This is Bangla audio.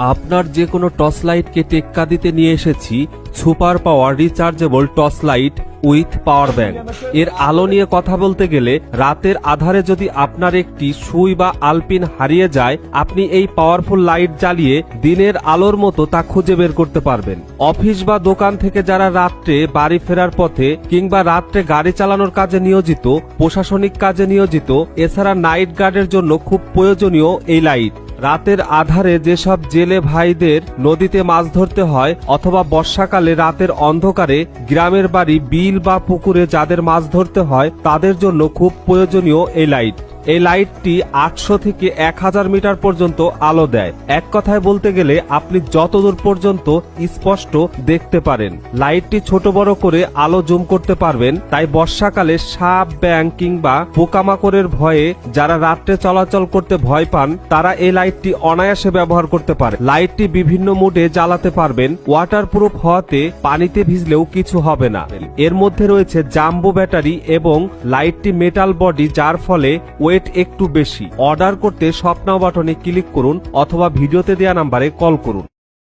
আপনার যে কোনো টর্চ লাইটকে টেক্কা দিতে নিয়ে এসেছি super power rechargeable torch light with power bank. এর আলো নিয়ে কথা বলতে গেলে রাতের আধারে যদি আপনার একটি সুই বা আলপিন হারিয়ে যায়, আপনি এই পাওয়ারফুল লাইট জ্বালিয়ে দিনের আলোর মতো তা খুঁজে বের করতে পারবেন। অফিস বা দোকান থেকে যারা রাত্রে বাড়ি ফেরার পথে কিংবা রাত্রে গাড়ি চালানোর কাজে নিয়োজিত, প্রশাসনিক কাজে নিয়োজিত, এছাড়া নাইট গার্ডের জন্য খুব প্রয়োজনীয় এই লাইট। রাতের আধারে যেসব জেলে ভাইদের নদীতে মাছ ধরতে হয় অথবা বর্ষাকালে রাতের অন্ধকারে গ্রামের বাড়ি বিল বা পুকুরে যাদের মাছ ধরতে হয়, তাদের জন্য খুব প্রয়োজনীয় এই লাইট। এই লাইটটি 800 থেকে 1000 মিটার পর্যন্ত আলো দেয়। এক কথায় বলতে গেলে আপনি যতদূর পর্যন্ত স্পষ্ট দেখতে পারেন। লাইটটি ছোট বড় করে আলো জুম করতে পারবেন, তাই বর্ষাকালে সাপ, ব্যাঙ কিংবা পোকামাকড়ের ভয়ে যারা রাত্রে চলাচল করতে ভয় পান, তারা এই লাইটটি অনায়াসে ব্যবহার করতে পারে। লাইটটি বিভিন্ন মুডে জ্বালাতে পারবেন। ওয়াটারপ্রুফ হওয়াতে পানিতে ভিজলেও কিছু হবে না। এর মধ্যে রয়েছে জাম্বো ব্যাটারি এবং লাইটটি মেটাল বডি, যার ফলে ওয়েট একটু বেশি। অর্ডার করতে শপ নাও বাটনে ক্লিক করুন অথবা ভিডিওতে দেওয়া নাম্বারে কল করুন।